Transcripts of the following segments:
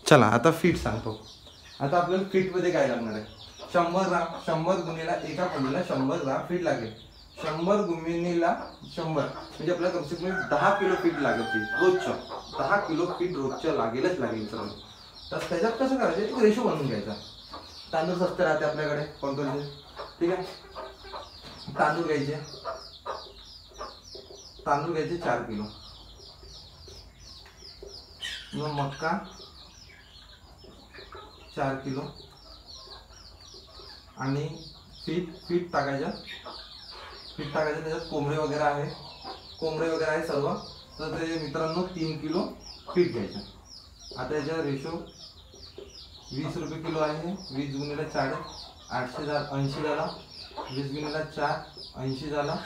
चला आता फीट सांगतो. आता आपल्याला फीटमध्ये काय लागणार आहे, 100 ग्राम, 100 गुणीला एका पंडीला 100 ग्राम फीट लागेल. 100 गुणीला 100 म्हणजे आपल्याला कमसे कमी 10 किलो फीट लागेल. रोजचं 10 किलो फीट रोजचं लागेलच लागेल सर. तर त्याच्यात कसं करायचं, एक रेशो बनवून घ्यायचा. तांदूळ स्वस्त राहते आपल्याकडे कोणकोणते, ठीक आहे. तांदूळ घ्यायचे 4 किलो. मग मक्का 4 किलो आणि पीठ टाकायचं. त्याच्यात कोंबडे वगैरे आहे सर्व. तर ते मित्रांनो 3 किलो पीठ घ्यायचं. आता याचा रेशो 20 रुपये किलो आहे. 20 गुणिले 4 880 झाला. 20 गुणिले 4 80 झाला.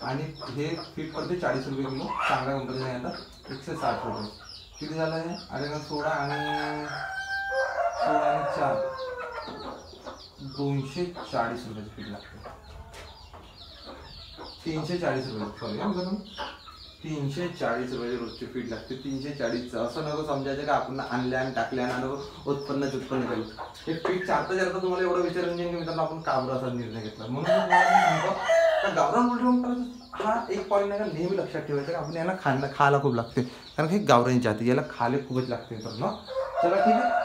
आणि हे पीठ पडते 40 रुपये किलो. चांगल्या कंपनीचा आहे. आता 160 रुपये किती झालं आहे. आणि 16 आणि 4 240 रुपयाचं पीठ लागतं. 340 रुपये, सॉरी करून 340 रुपयाचे रोजचे पीठ लागते. 340. असं नको समजायचं का आपण आणल्या आणि टाकल्या आणि उत्पन्न करू. हे पीठ चारता तुम्हाला एवढं विचारून की मित्रांनो आपण काबराचा निर्णय घेतला. म्हणून गावरान पोल्ट्री फार्म हा एक पॉईंट नाही का नेहमी लक्षात ठेवायचं का आपण याला खायला खूप लागते. कारण हे गावरान जाती, याला खायला खूपच लागते मित्रांनो. चला ठीक आहे.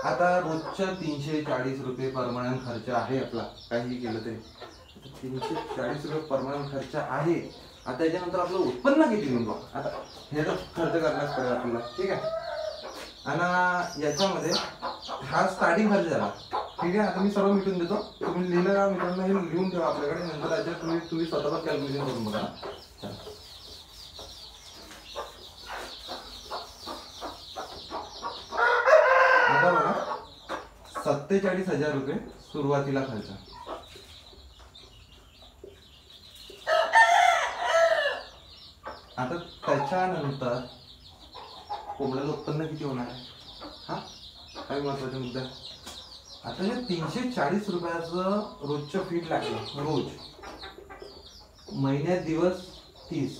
आता रोजच्या 340 रुपये परमनंट खर्च आहे आपला, काही केलं तरी 340 रुपये परमनंट खर्च आहे. आता याच्यानंतर आपलं उत्पन्न किती मिळतो, आता हे तर खर्च करण्यास पडेल आपल्याला, ठीक आहे. आणि याच्यामध्ये हा स्टार्टिंग खर्च झाला, ठीक आहे. आता मी सर्व मिटून देतो. तुम्ही लिहिलं का मित्रांनो, हे लिहून ठेवा आपल्याकडे. नंतर याच्यात तुम्ही स्वतःच कॅल्क्युलेशन करून बघा. आता बघा 47,000 रुपये सुरुवातीला खर्च. आता त्याच्यानंतर कोंबड्याचं उत्पन्न किती होणार आहे, हा काही महत्वाचा मुद्दा. आता हे 340 रुपयाचं रोजचं फीड लागलं रोज, महिन्यात दिवस 30.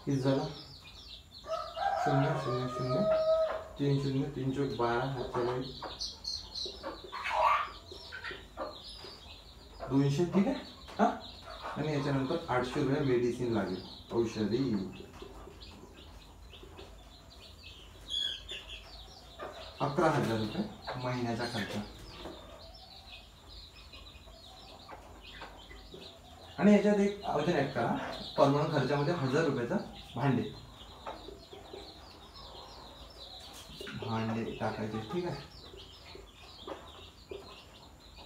किती झालं, 0 0 0 3 0 3 चौक 12 200, ठीक आहे. हा आणि याच्यानंतर 800 रुपये मेडिसिन लागेल, औषधी. 11,000 रुपये महिन्याचा खर्च. आणि याच्यात एक अजून ऍड करा, परमनंट खर्चामध्ये 1000 रुपयाचा भांडे टाकायचे, ठीक आहे.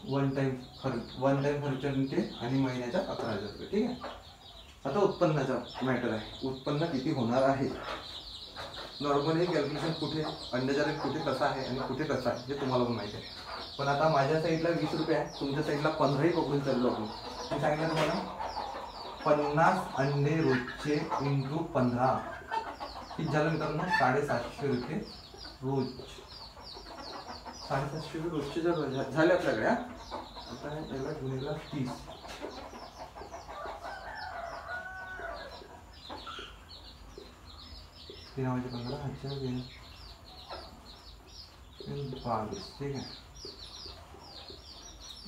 वन टाइम खर्च ते आणि महिन्याचा 11,000 रुपये, ठीक आहे. आता उत्पन्नाचा मॅटर आहे, उत्पन्न किती होणार आहे. नॉर्मली कॅल्क्युलेशन कुठे अंदाजाने कुठे कसं आहे आणि कुठे कसं आहे हे तुम्हाला पण माहिती आहे. पण आता माझ्या साईडला 20 रुपये आहे, तुमच्या साईडला 15ही पकडून चाललो आपण. मी सांगितलं तुम्हाला 50 अंडे रोजचे इंटू 15 किती झालं मित्रांनो, 750 रुपये रोज. 750 रुपये रोजचे जर झाले आपल्याकडे. आता याला गुणिले 30, म्हणजे 15 हजार 22, ठीक आहे.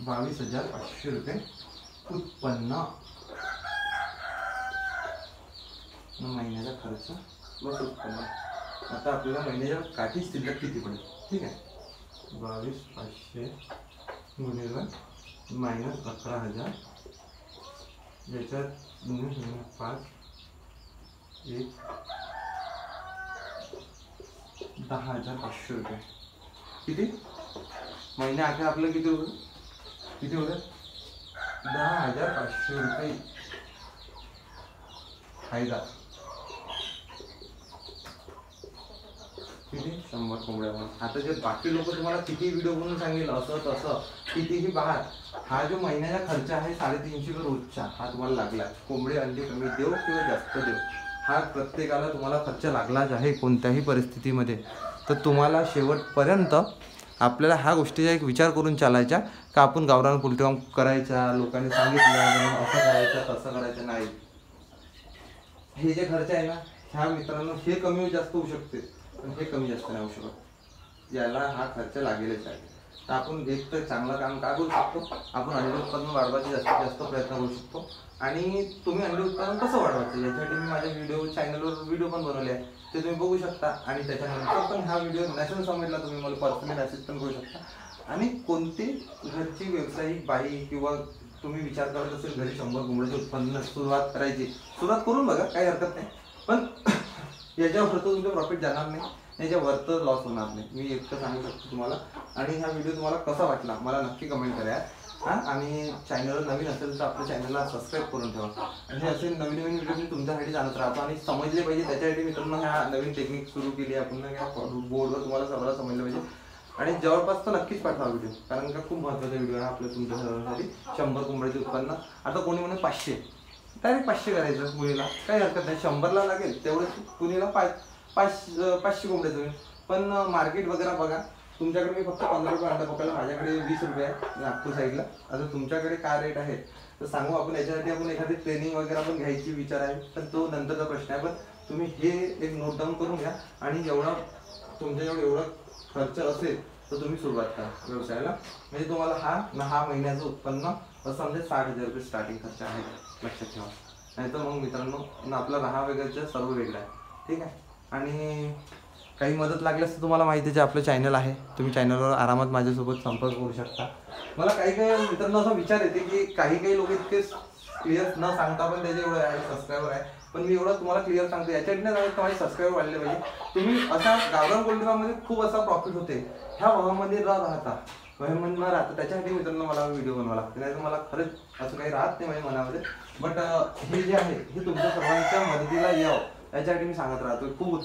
22,500 रुपये उत्पन्न. महिन्याचा खर्च प्लस उत्पन्न. आता आपल्याला महिन्याच्या काठी शिल्लक किती पडेल, ठीक आहे. 22,500 गुणिले मायनस 11,000, ज्याच्यात 0.5 1 10,500 रुपये. किती महिन्या अखेर आपल्याला किती होतं 10,500 रुपये फायदा. किती 100 कोंबड्यावर. आता जे बाकी लोक तुम्हाला किती व्हिडिओ बनवून सांगेल असं तसं कितीही बाहेर, हा जो महिन्याचा खर्च आहे 350 रोजचा, हा तुम्हाला लागला. कोंबडे अंडे कमी देऊ किंवा जास्त देऊ, हा प्रत्येकाला तुम्हाला खर्च लागलाच आहे कोणत्याही परिस्थितीमध्ये. तर तुम्हाला शेवटपर्यंत आपल्याला ह्या गोष्टीचा एक विचार करून चालायचा का आपण गावरान पोल्ट्री फार्म करायचा. लोकांनी सांगितलं म्हणून असं करायचं तसं करायचं नाही. हे जे खर्च आहे ना ह्या मित्रांनो हे कमी जास्त होऊ शकते, पण हे कमी जास्त नाही होऊ शकत, याला हा खर्च लागेलच आहे. तर आपण एक तर चांगलं काम काय करू शकतो, आपण अंडी उत्पादन वाढवायचे जास्तीत जास्त प्रयत्न करू शकतो. आणि तुम्ही अंडी उत्पादन कसं वाढवायचं याच्यासाठी मी माझ्या चॅनलवर व्हिडिओ पण बनवले आहे, ते तुम्ही बघू शकता. आणि त्याच्यानंतर पण हा व्हिडिओ नॅशनल समिटला तुम्ही मला पर्सनली मेसेज पण करू शकता. आणि कोणती घरची व्यावसायिक बाई किंवा तुम्ही विचार करत असेल घरी 100 कोंबड्याचे उत्पन्न सुरुवात करायची, सुरुवात करून बघा, काही हरकत नाही. पण याच्यावर तर तुमचं प्रॉफिट जाणार नाही, याच्यावर तर लॉस होणार नाही, मी इतकं सांगू शकतो तुम्हाला. आणि हा व्हिडिओ तुम्हाला कसा वाटला मला नक्की कमेंट करा. हां, आणि चॅनलवर नवीन असेल तर आपल्या चॅनलला सबस्क्राईब करून ठेवा. आणि हे असे नवीन नवीन व्हिडिओ मी तुमच्यासाठी जाणत राहतो आणि समजले पाहिजे त्याच्यासाठी मित्रांनो ह्या नवीन टेक्निक सुरू केली आपण, ह्या बोर्डवर तुम्हाला सगळं समजलं पाहिजे. आणि जवळपास तर नक्कीच पाठवा व्हिडिओ, कारण का खूप महत्त्वाचा व्हिडिओ आहे आपल्या तुमच्या सर्वांसाठी. 100 कोंबड्याचे उत्पन्न, आता कोणी म्हणे 500, डायरेक्ट 500 करायचं मुलीला, काही हरकत नाही. 100ला लागेल तेवढं कुणीला 500 कोंबड्याचं होईल. पण मार्केट वगैरे बघा, तुमच्याकडे मी फक्त 15 रुपये अंडा पकडला, माझ्याकडे 20 रुपये आहे नागपूर साईडला. आता तुमच्याकडे काय रेट आहे तर सांगू आपण, याच्यासाठी आपण एखादी ट्रेनिंग वगैरे पण घ्यायची विचार आहे, पण तो नंतरचा प्रश्न आहे. पण तुम्ही हे एक नोट डाऊन करून घ्या आणि तुमच्याजवळ एवढा खर्च असेल तर तुम्ही सुरुवात करा व्यवसायाला. म्हणजे तुम्हाला हा महिन्याचं उत्पन्न असं समजा 60,000 रुपये स्टार्टिंग खर्च आहे, लक्षात ठेवा. नाही तर मग मित्रांनो आपलं राहा वेगळं सर्व वेगळं आहे, ठीक आहे. आणि काही मदत लागल्यास तर तुम्हाला माहिती आहे आपलं चॅनल आहे, तुम्ही चॅनलवर आरामात माझ्यासोबत संपर्क करू शकता. मला काही मित्रांनो असा विचार येते की काही लोक इतके क्लिअर न सांगता पण त्याचे एवढं आहे सबस्क्रायबर आहे, पण मी एवढं तुम्हाला क्लिअर सांगतो याच्यासाठी नाही सांगत माझे सबस्क्रायबर वाढले पाहिजे. तुम्ही अशा गावरान पोल्ट्रीमध्ये खूप असा प्रॉफिट होते, ह्या भावामध्ये न राहता त्याच्यासाठी मित्रांनो मला व्हिडिओ बनवावा लागते, नाही तर मला खरंच असं काही राहत नाही माझ्या मनामध्ये. बट हे जे आहे हे तुमच्या सर्वांच्या मदतीला यावं याच्यासाठी मी सांगत राहतो. खूप